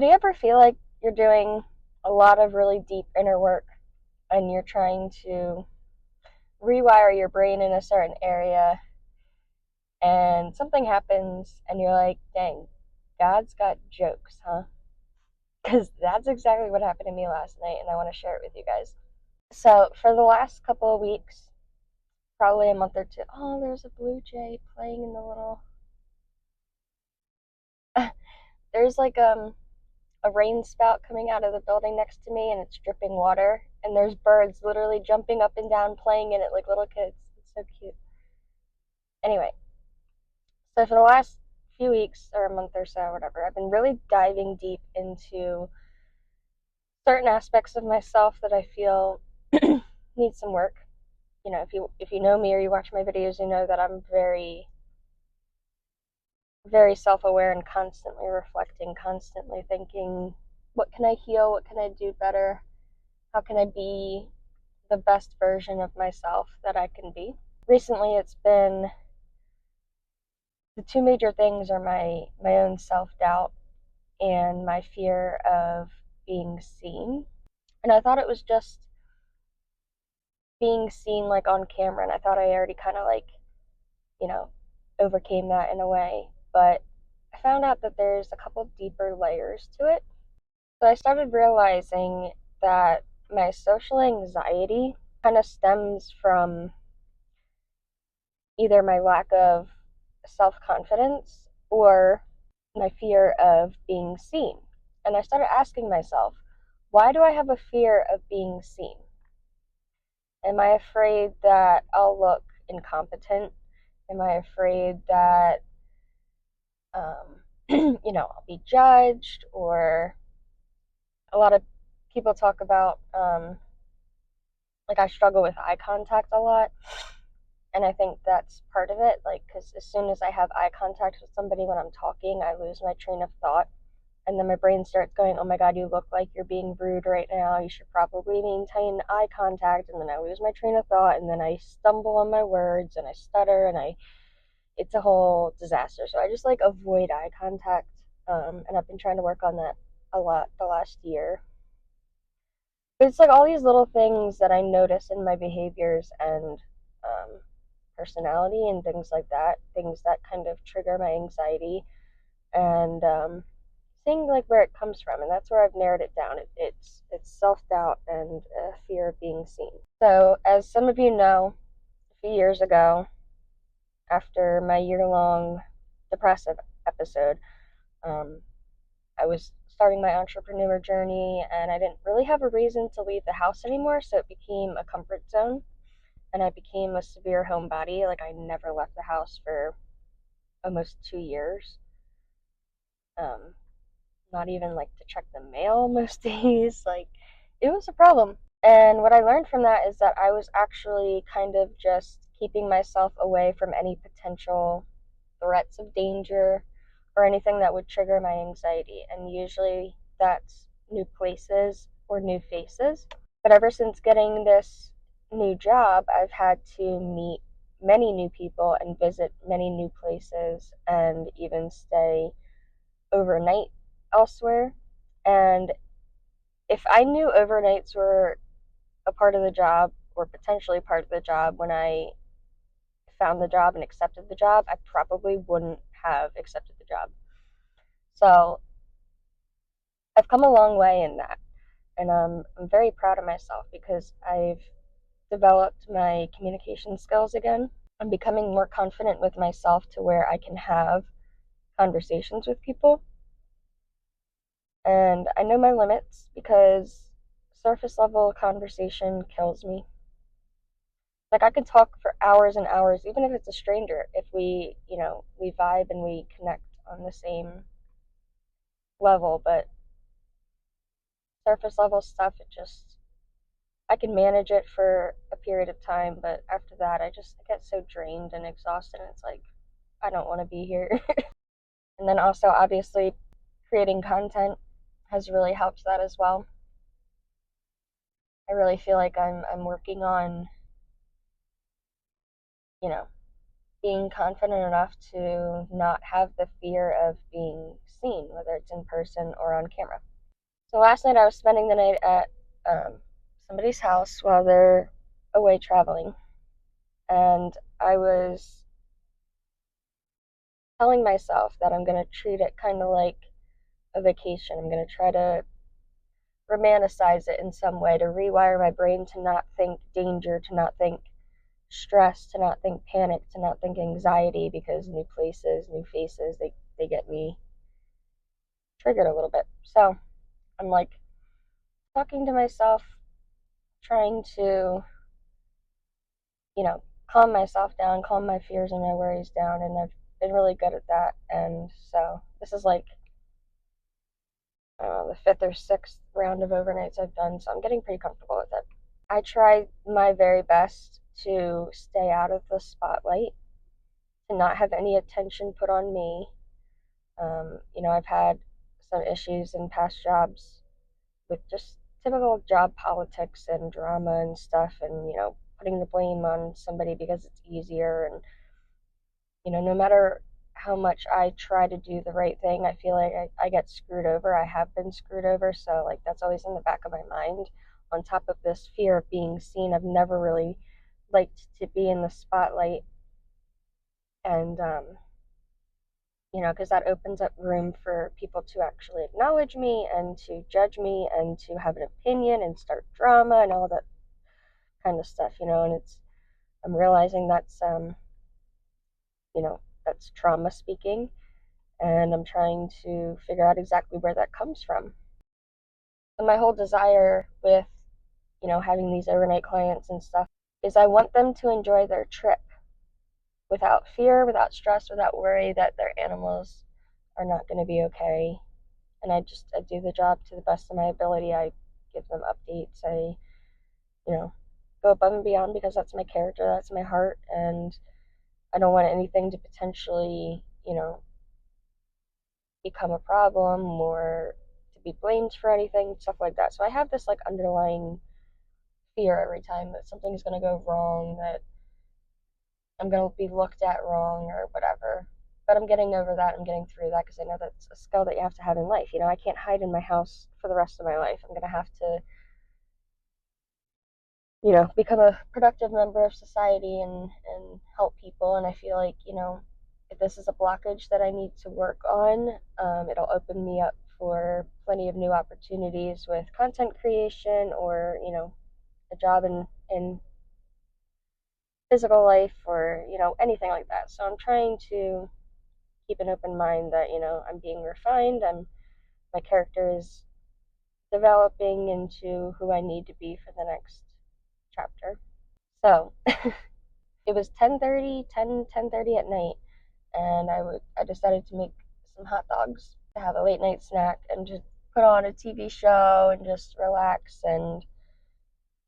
So do you ever feel like you're doing a lot of really deep inner work and you're trying to rewire your brain in a certain area and something happens and you're like, dang, God's got jokes, huh? Because that's exactly what happened to me last night and I want to share it with you guys. So for the last couple of weeks, probably a month or two, oh, there's a blue jay playing in the little. There's like a rain spout coming out of the building next to me and it's dripping water and there's birds literally jumping up and down playing in it like little kids. It's so cute. Anyway, so for the last few weeks or a month or so, whatever, I've been really diving deep into certain aspects of myself that I feel need some work. You know, if you know me or you watch my videos, you know that I'm very very self-aware and constantly reflecting, constantly thinking, what can I heal? What can I do better? How can I be the best version of myself that I can be? Recently, it's been the two major things are my own self-doubt and my fear of being seen. And I thought it was just being seen like on camera, and I thought I already kind of like, you know, overcame that in a way. But I found out that there's a couple deeper layers to it. So I started realizing that my social anxiety kind of stems from either my lack of self confidence or my fear of being seen. And I started asking myself, why do I have a fear of being seen? Am I afraid that I'll look incompetent? Am I afraid that, I'll be judged? Or a lot of people talk about, like, I struggle with eye contact a lot. And I think that's part of it. Like, because as soon as I have eye contact with somebody when I'm talking, I lose my train of thought. And then my brain starts going, oh my God, you look like you're being rude right now. You should probably maintain eye contact. And then I lose my train of thought. And then I stumble on my words and I stutter and it's a whole disaster. So I just like avoid eye contact. And I've been trying to work on that a lot the last year. But it's like all these little things that I notice in my behaviors and personality and things like that, things that kind of trigger my anxiety, and seeing like where it comes from, and that's where I've narrowed it down. It's self doubt and fear of being seen. So, as some of you know, a few years ago, after my year-long depressive episode, um, I was starting my entrepreneur journey, and I didn't really have a reason to leave the house anymore, so it became a comfort zone, and I became a severe homebody. Like I never left the house for almost 2 years. Um, Not even like to check the mail most days. Like it was a problem. And what I learned from that is that I was actually kind of just keeping myself away from any potential threats of danger or anything that would trigger my anxiety. And usually that's new places or new faces. But ever since getting this new job, I've had to meet many new people and visit many new places and even stay overnight elsewhere. And if I knew overnights were a part of the job or potentially part of the job when I found the job and accepted the job, I probably wouldn't have accepted the job. So I've come a long way in that. And I'm very proud of myself because I've developed my communication skills again. I'm becoming more confident with myself to where I can have conversations with people. And I know my limits because surface level conversation kills me. Like I could talk for hours and hours, even if it's a stranger, if we vibe and we connect on the same level. But surface level stuff, I can manage it for a period of time, but after that, I get so drained and exhausted, and it's like, I don't want to be here. And then also, obviously, creating content has really helped that as well. I really feel like I'm working on, you know, being confident enough to not have the fear of being seen, whether it's in person or on camera. So last night I was spending the night at somebody's house while they're away traveling, and I was telling myself that I'm going to treat it kind of like a vacation. I'm going to try to romanticize it in some way, to rewire my brain to not think danger, to not think stress, to not think panic, to not think anxiety, because new places, new faces, they get me triggered a little bit. So I'm like talking to myself, trying to, you know, calm myself down, calm my fears and my worries down, and I've been really good at that. And so this is like the fifth or sixth round of overnights I've done, so I'm getting pretty comfortable with it. I try my very best to stay out of the spotlight, to not have any attention put on me. I've had some issues in past jobs with just typical job politics and drama and stuff, and putting the blame on somebody because it's easier. And no matter how much I try to do the right thing, I feel like I get screwed over. I have been screwed over, so like that's always in the back of my mind. On top of this fear of being seen, I've never really liked to be in the spotlight, and because that opens up room for people to actually acknowledge me and to judge me and to have an opinion and start drama and all that kind of stuff. And I'm realizing that's trauma speaking, and I'm trying to figure out exactly where that comes from. And my whole desire with, having these overnight clients and stuff is I want them to enjoy their trip without fear, without stress, without worry that their animals are not going to be okay. And I do the job to the best of my ability. I give them updates. I, go above and beyond because that's my character, that's my heart, and I don't want anything to potentially, become a problem or to be blamed for anything, stuff like that. So I have this like underlying fear every time that something's going to go wrong, that I'm going to be looked at wrong or whatever. But I'm getting over that. I'm getting through that because I know that's a skill that you have to have in life. I can't hide in my house for the rest of my life. I'm going to have to, become a productive member of society and help people. And I feel like, if this is a blockage that I need to work on, it'll open me up for plenty of new opportunities with content creation or, a job in physical life or, anything like that. So I'm trying to keep an open mind that, I'm being refined. My character is developing into who I need to be for the next chapter. So it was 10:30 at night, and I decided to make some hot dogs to have a late night snack and just put on a TV show and just relax and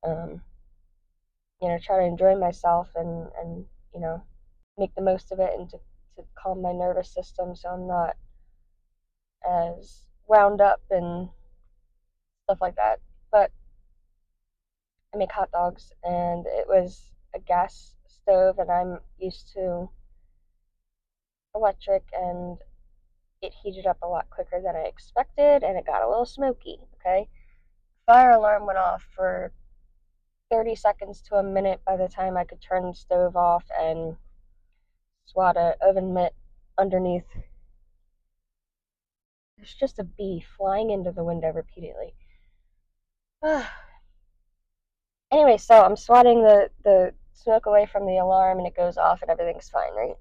um, try to enjoy myself and make the most of it and to calm my nervous system so I'm not as wound up and stuff like that. But I make hot dogs, and it was a gas stove, and I'm used to electric, and it heated up a lot quicker than I expected, and it got a little smoky. Okay, fire alarm went off for 30 seconds to a minute by the time I could turn the stove off and swat a oven mitt underneath. There's just a bee flying into the window repeatedly. Anyway, so I'm swatting the smoke away from the alarm, and it goes off and everything's fine, right?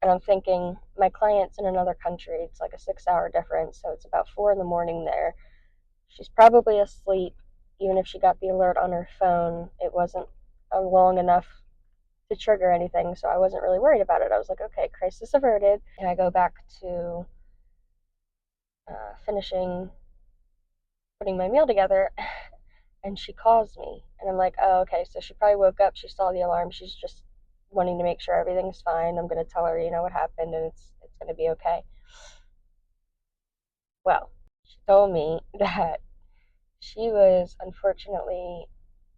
And I'm thinking, my client's in another country. It's like a 6-hour difference, so it's about 4 in the morning there. She's probably asleep. Even if she got the alert on her phone, it wasn't long enough to trigger anything, so I wasn't really worried about it. I was like, okay, crisis averted. And I go back to finishing putting my meal together, and she calls me. And I'm like, oh, okay, so she probably woke up, she saw the alarm, she's just wanting to make sure everything's fine. I'm going to tell her, what happened, and it's going to be okay. Well, she told me that she was unfortunately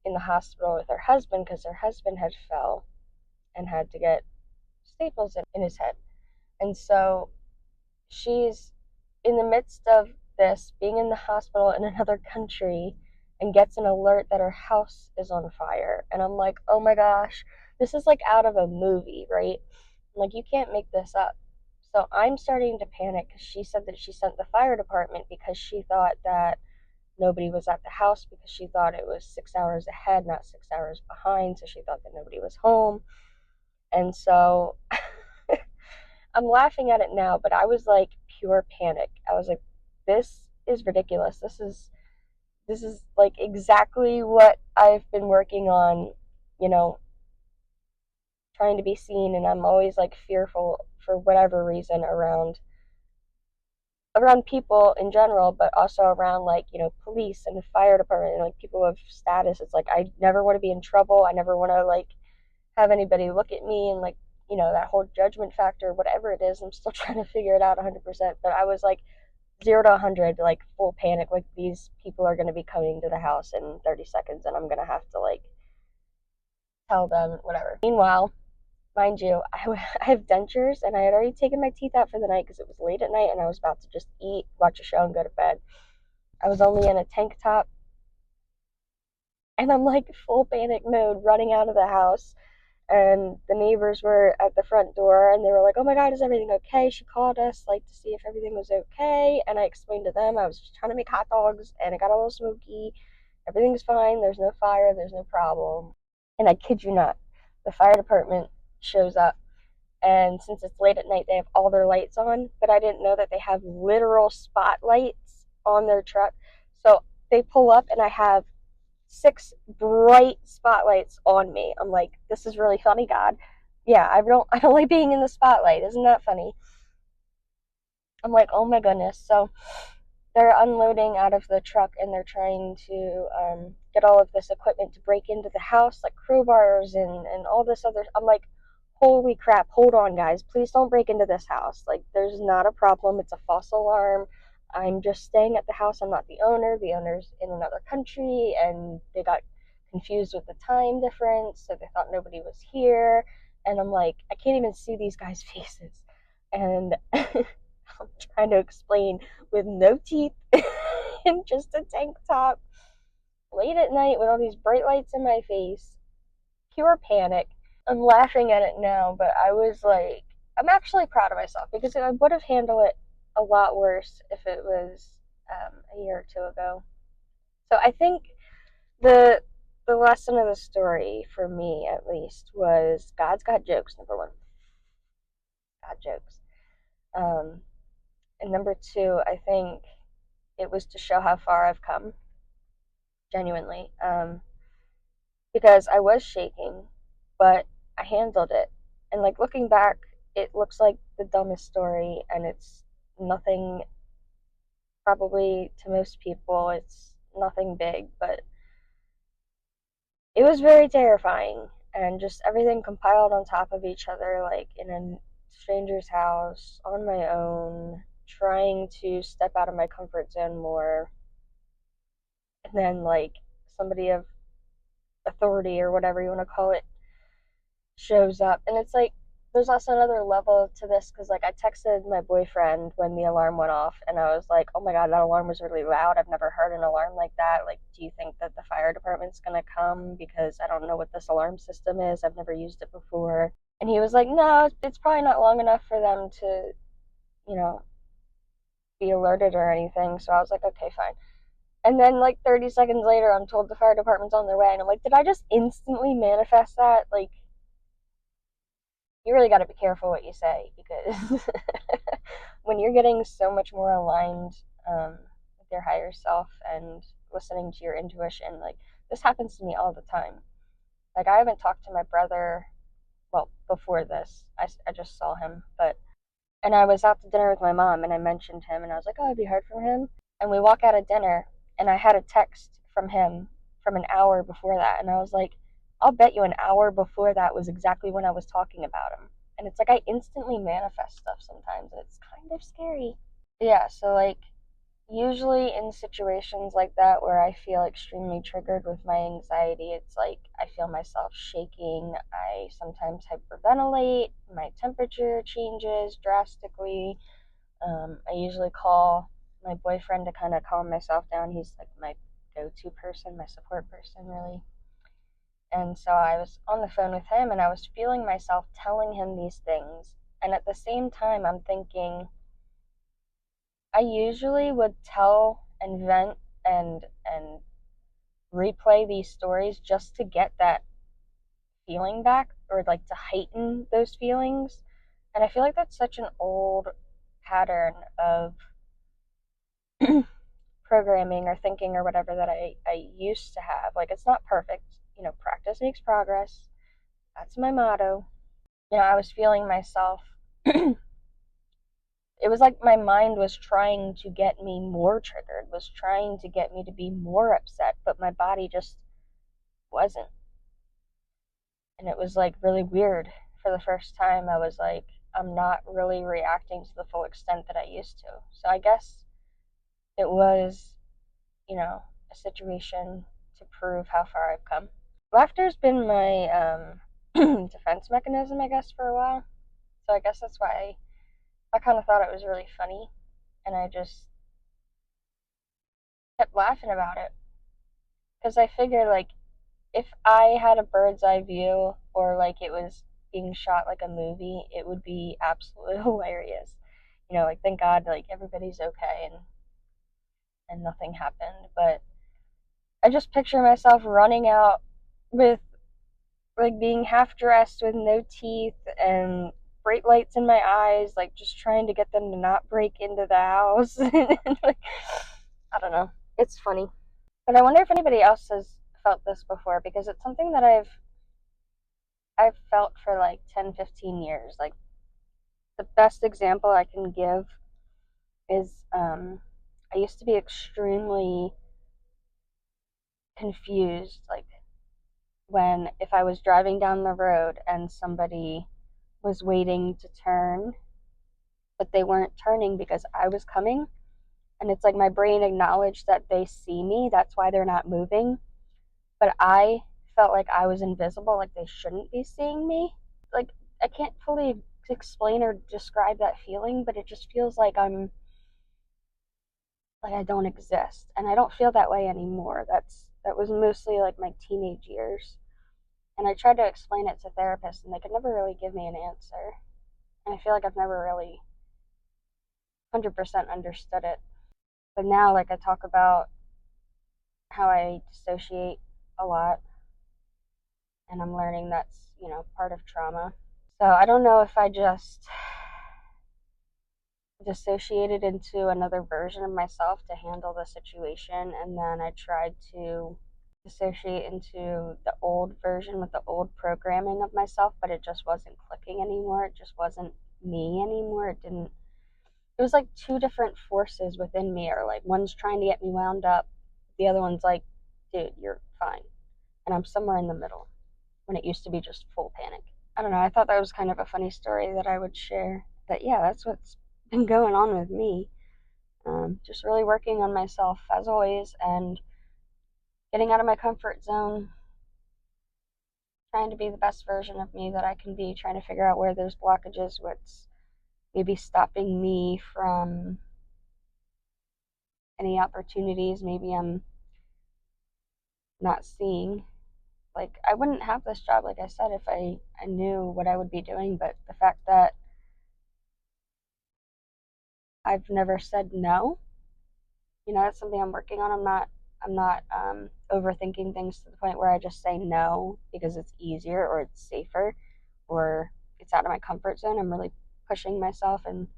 in the hospital with her husband because her husband had fell and had to get staples in his head. And so she's in the midst of this, being in the hospital in another country, and gets an alert that her house is on fire. And I'm like, oh my gosh, this is like out of a movie, right? I'm like, you can't make this up. So I'm starting to panic because she said that she sent the fire department because she thought that nobody was at the house, because she thought it was 6 hours ahead, not 6 hours behind. So she thought that nobody was home. And so I'm laughing at it now, but I was like pure panic. I was like, this is ridiculous. This is like exactly what I've been working on, you know, trying to be seen, and I'm always like fearful for whatever reason around people in general, but also around like, police and the fire department and like people of status. It's like I never want to be in trouble. I never want to like have anybody look at me and like, that whole judgment factor, whatever it is. I'm still trying to figure it out 100%, but I was like 0 to 100, like full panic, like these people are going to be coming to the house in 30 seconds and I'm going to have to like tell them whatever. Meanwhile, mind you, I have dentures and I had already taken my teeth out for the night because it was late at night and I was about to just eat, watch a show, and go to bed. I was only in a tank top and I'm like full panic mode running out of the house. And the neighbors were at the front door and they were like, oh my God, is everything okay? She called us like to see if everything was okay. And I explained to them I was just trying to make hot dogs and it got a little smoky. Everything's fine. There's no fire. There's no problem. And I kid you not, the fire department shows up. And since it's late at night, they have all their lights on. But I didn't know that they have literal spotlights on their truck. So they pull up and I have 6 bright spotlights on me. I'm like, this is really funny, God. Yeah, I don't like being in the spotlight. Isn't that funny? I'm like, oh my goodness. So they're unloading out of the truck and they're trying to get all of this equipment to break into the house, like crowbars and all this other. I'm like, holy crap, hold on, guys. Please don't break into this house. Like, there's not a problem. It's a false alarm. I'm just staying at the house. I'm not the owner. The owner's in another country and they got confused with the time difference. So they thought nobody was here. And I'm like, I can't even see these guys' faces. And I'm trying to explain with no teeth and just a tank top, late at night with all these bright lights in my face, pure panic. I'm laughing at it now, but I was like, I'm actually proud of myself because I would have handled it a lot worse if it was a year or two ago. So I think the the lesson of the story, for me at least, was God's got jokes. Number one, God jokes. Um, and number two, I think it was to show how far I've come, genuinely. Because I was shaking, but I handled it. And like looking back, it looks like the dumbest story, and it's nothing, probably to most people, it's nothing big, but it was very terrifying. And just everything compiled on top of each other, like in a stranger's house, on my own, trying to step out of my comfort zone more. And then, like, somebody of authority or whatever you want to call it shows up. And it's like there's also another level to this because like I texted my boyfriend when the alarm went off and I was like, oh my God, that alarm was really loud. I've never heard an alarm like that. Like, do you think that the fire department's gonna come? Because I don't know what this alarm system is. I've never used it before. And he was like, no, it's probably not long enough for them to, you know, be alerted or anything. So I was like, okay, fine. And then like 30 seconds later, I'm told the fire department's on their way. And I'm like, did I just instantly manifest that? Like, you really got to be careful what you say because when you're getting so much more aligned with your higher self and listening to your intuition, like this happens to me all the time. Like I haven't talked to my brother, well, before this, I just saw him, but, and I was out to dinner with my mom and I mentioned him and I was like, oh, have you heard from him? And we walk out of dinner and I had a text from him from an hour before that. And I was like, I'll bet you an hour before that was exactly when I was talking about him. And it's like I instantly manifest stuff sometimes and it's kind of scary. Yeah, so like usually in situations like that where I feel extremely triggered with my anxiety, it's like I feel myself shaking. I sometimes hyperventilate. My temperature changes drastically. I usually call my boyfriend to kind of calm myself down. He's like my go-to person, my support person, really. And so I was on the phone with him and I was feeling myself telling him these things. And at the same time, I'm thinking, I usually would tell and vent and replay these stories just to get that feeling back or like to heighten those feelings. And I feel like that's such an old pattern of programming or thinking or whatever that I used to have. Like, it's not perfect. Practice makes progress. That's my motto. I was feeling myself. It was like my mind was trying to get me more triggered, was trying to get me to be more upset, but my body just wasn't. And it was like really weird. For the first time, I was like, I'm not really reacting to the full extent that I used to. So I guess it was, a situation to prove how far I've come. Laughter's been my defense mechanism, I guess, for a while. So I guess that's why I kind of thought it was really funny, and I just kept laughing about it because I figured, like, if I had a bird's eye view or like it was being shot like a movie, it would be absolutely hilarious. Like, thank God, like, everybody's okay and nothing happened. But I just picture myself running out with, like, being half dressed with no teeth and bright lights in my eyes, like, just trying to get them to not break into the house. Like, I don't know. It's funny. But I wonder if anybody else has felt this before, because it's something that I've felt for like 10, 15 years. Like, the best example I can give is I used to be extremely confused, like, when if I was driving down the road and somebody was waiting to turn, but they weren't turning because I was coming. And it's like my brain acknowledged that they see me, that's why they're not moving. But I felt like I was invisible, like they shouldn't be seeing me. Like, I can't fully explain or describe that feeling, but it just feels like I don't exist. And I don't feel that way anymore. That was mostly like my teenage years. And I tried to explain it to therapists and they could never really give me an answer. And I feel like I've never really 100% understood it. But now, like, I talk about how I dissociate a lot, and I'm learning that's, part of trauma. So I don't know if I just dissociated into another version of myself to handle the situation, and then I tried to dissociate into the old version with the old programming of myself, but it just wasn't clicking anymore. It just wasn't me anymore. It was like two different forces within me, or like one's trying to get me wound up, the other one's like, dude, you're fine. And I'm somewhere in the middle when it used to be just full panic. I don't know. I thought that was kind of a funny story that I would share. But yeah, that's what's been going on with me. Just really working on myself as always and getting out of my comfort zone, trying to be the best version of me that I can be, trying to figure out where there's blockages, what's maybe stopping me from any opportunities maybe I'm not seeing. Like, I wouldn't have this job, like I said, if I knew what I would be doing, but the fact that I've never said no, that's something I'm working on. I'm not overthinking things to the point where I just say no because it's easier or it's safer or it's out of my comfort zone. I'm really pushing myself and,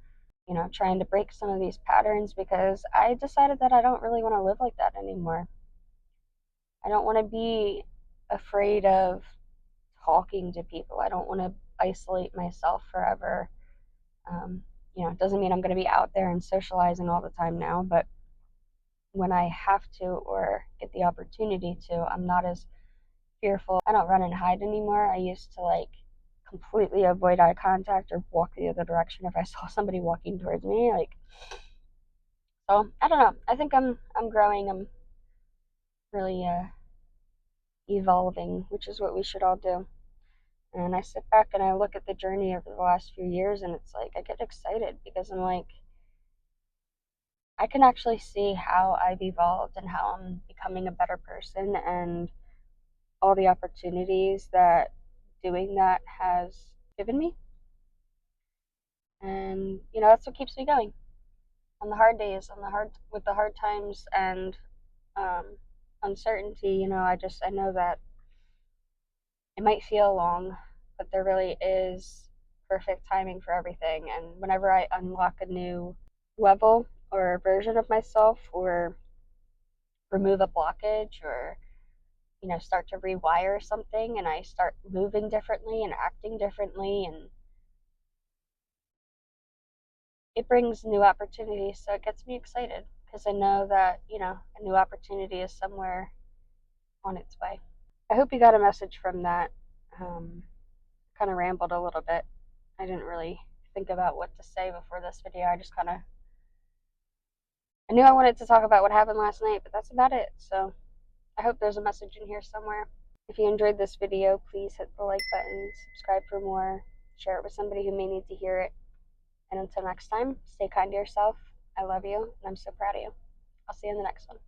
trying to break some of these patterns because I decided that I don't really want to live like that anymore. I don't want to be afraid of talking to people. I don't want to isolate myself forever. It doesn't mean I'm going to be out there and socializing all the time now, but when I have to or get the opportunity to, I'm not as fearful. I don't run and hide anymore. I used to, like, completely avoid eye contact or walk the other direction if I saw somebody walking towards me. Like, so I don't know. I think I'm growing. I'm really evolving, which is what we should all do. And I sit back and I look at the journey over the last few years, and it's like I get excited because I'm like, I can actually see how I've evolved and how I'm becoming a better person, and all the opportunities that doing that has given me. And that's what keeps me going on the hard days, on the hard with the hard times and um, uncertainty. I know that it might feel long, but there really is perfect timing for everything. And whenever I unlock a new level or version of myself, or remove a blockage, or start to rewire something, and I start moving differently and acting differently, and it brings new opportunities. So it gets me excited because I know that, a new opportunity is somewhere on its way. I hope you got a message from that. Kind of rambled a little bit. I didn't really think about what to say before this video. I knew I wanted to talk about what happened last night, but that's about it. So I hope there's a message in here somewhere. If you enjoyed this video, please hit the like button, subscribe for more, share it with somebody who may need to hear it. And until next time, stay kind to yourself. I love you, and I'm so proud of you. I'll see you in the next one.